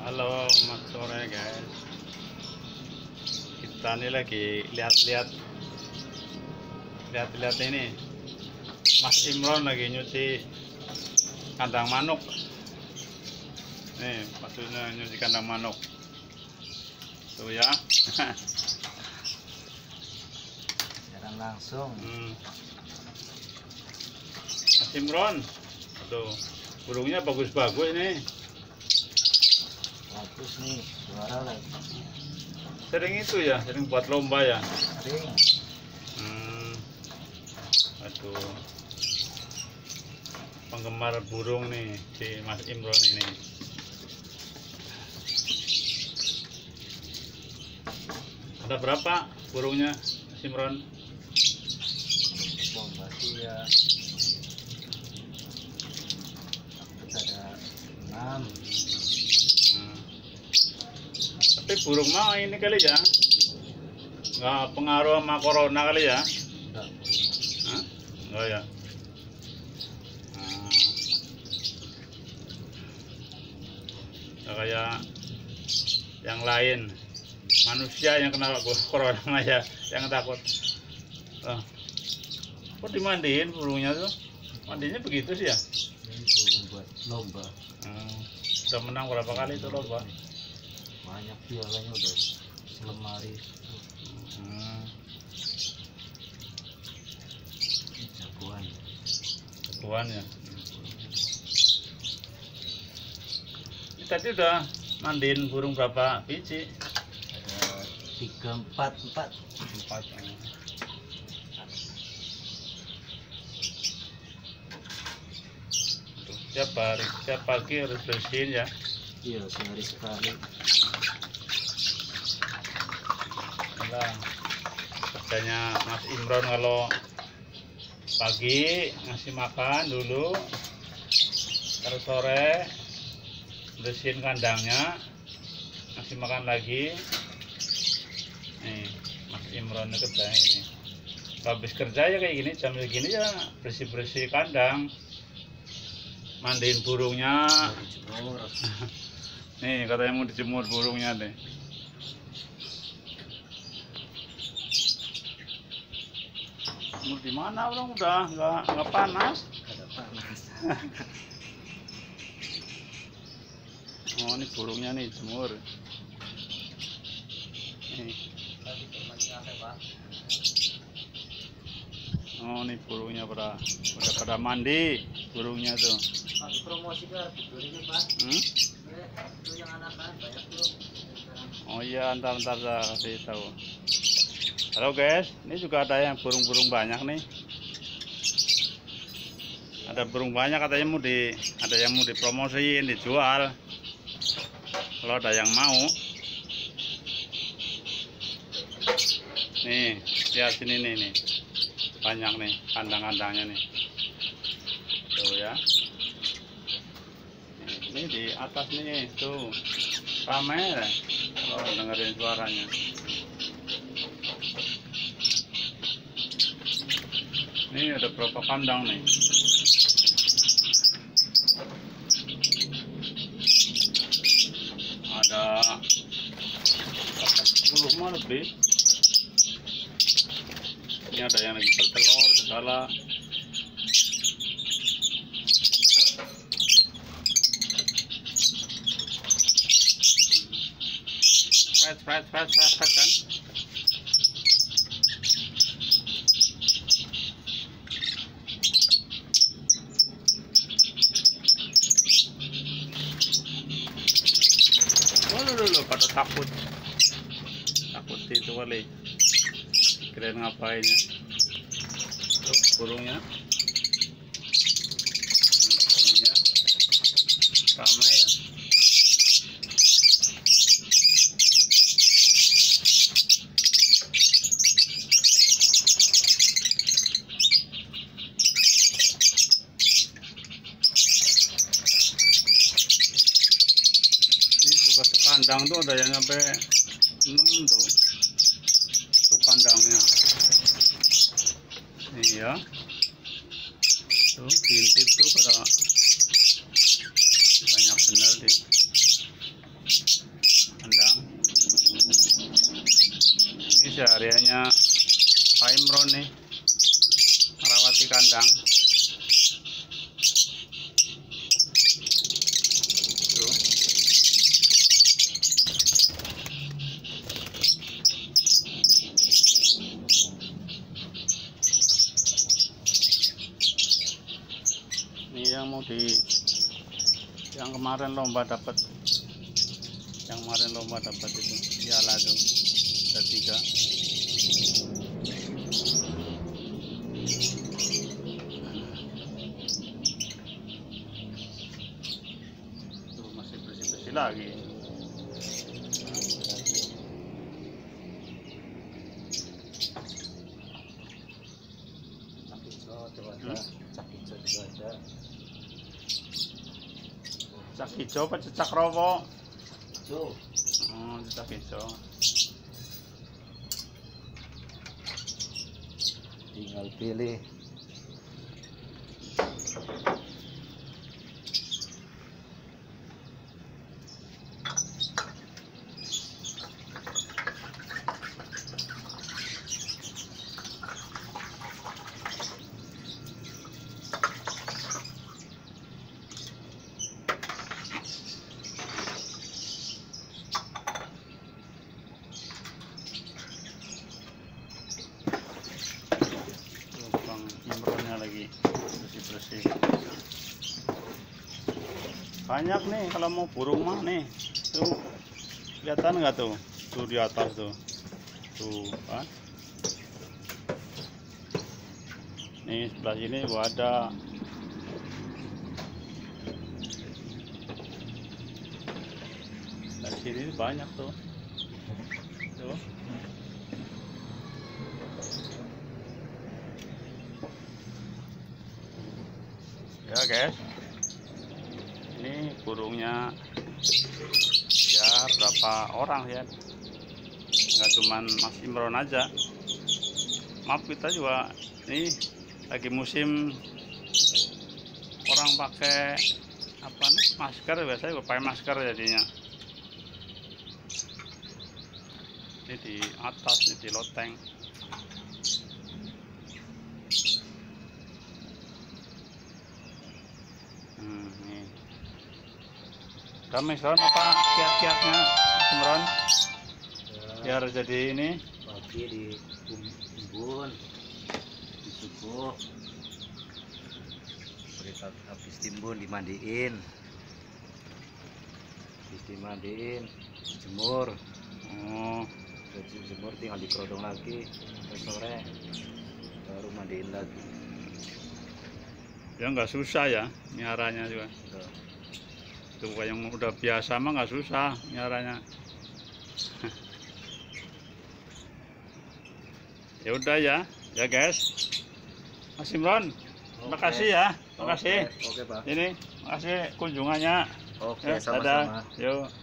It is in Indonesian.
Halo, selamat sore guys. Kita nih lagi lihat-lihat ini. Mas Imron lagi nyuci kandang manuk. Nih, maksudnya nyuci kandang manuk. Tuh ya. Jalan langsung. Mas Imron. Tuh, burungnya bagus-bagus nih. Bagus nih, juara lagi. Sering itu ya, sering buat lomba ya. Sering. Aduh, penggemar burung nih si Mas Imron ini. Ada berapa burungnya Mas Imron? Lomba sih ya. Ada 6. Tapi burung mah ini kali ya, nggak pengaruh sama corona kali ya? Enggak. Hah? Enggak ya? Nggak kayak yang lain, manusia yang kena corona mah ya, yang takut. Kok dimandiin burungnya tuh? Mandinya begitu sih ya? Ini burung buat lomba. Udah menang berapa kali itu lomba? Banyak pialanya udah selemari. Jagoan. Jagoan ya. Ini tadi udah mandiin burung berapa biji? Ada 3, 4. 4. Tiap pagi harus bersihin ya. Iya, sehari sekali. Nah, kerjanya Mas Imron kalau pagi ngasih makan dulu, terus sore bersihin kandangnya, ngasih makan lagi. Nih Mas Imron itu kerjanya ini. Habis kerja ya kayak gini, jam segini ya bersih-bersih kandang, mandiin burungnya. Nih katanya mau dijemur burungnya deh. Jemur di mana orang udah nggak panas? Ada panas. Oh ini burungnya nih jemur. Nih. Oh ini burungnya udah pada mandi burungnya tuh. Promosi ke ini Pak. Itu yang anakan banyak tuh. Oh iya, ntar saya kasih tahu. Halo guys, ini juga ada yang burung-burung banyak nih. Ada burung banyak katanya ada yang mau dipromosiin, dijual. Kalau ada yang mau. Nih, lihat sini nih. Banyak nih kandang-kandangnya nih. Tuh ya. Ini di atas nih, tuh. Ramai ya. Kalau dengerin suaranya. Ini ada berapa kandang nih? Ada 10 mah lebih. Ini ada yang lagi bertelur segala. Fresh kan? Loh, pada takut itu kali. Kirain ngapain ya? Tuh, burungnya. Burungnya ramai ya. Ini juga sekandang tuh ada yang sampai 6 tuh. Tuh kandangnya. Iya. Tuh diintip tuh pada banyak bener deh. kandang. Ini sehariannya Pak Imron nih merawati kandang. Tuh. Ini yang mau yang kemarin lomba dapat itu piala tuh ada 3. Tuh masih bersih lagi. Cak hijau apa cecak rowo? Tuh. Oh, cecak hijau. Tinggal pilih. Imronnya lagi bersih-bersih. Banyak nih kalau mau burung mah nih. Tuh. Kelihatan nggak tuh? Tuh di atas tuh. Tuh, kan? Nih sebelah sini gua ada. Dari sini banyak tuh. Tuh. Ya guys, ini burungnya ya berapa orang ya, nggak cuman Mas Imron aja. Maaf, kita juga ini lagi musim orang pakai apa nih, masker. Biasanya gue pakai masker jadinya. Ini di atas nih, di loteng. Nih. Ramai Imron, apa kiat-kiatnya Imron biar jadi ini? Pagi di timbun, di subuh, habis timbun dimandiin, jemur. Oh, Jemur tinggal dikerodong lagi, terus sore baru mandiin lagi. ya nggak susah ya miaranya juga. Tuh yang udah biasa mah nggak susah miaranya. Ya udah ya guys. Mas Imron, terima kasih ya, terima kasih. Oke, Pak. Ini makasih kunjungannya. Oke, Ya, sama-sama. dadah. Yuk.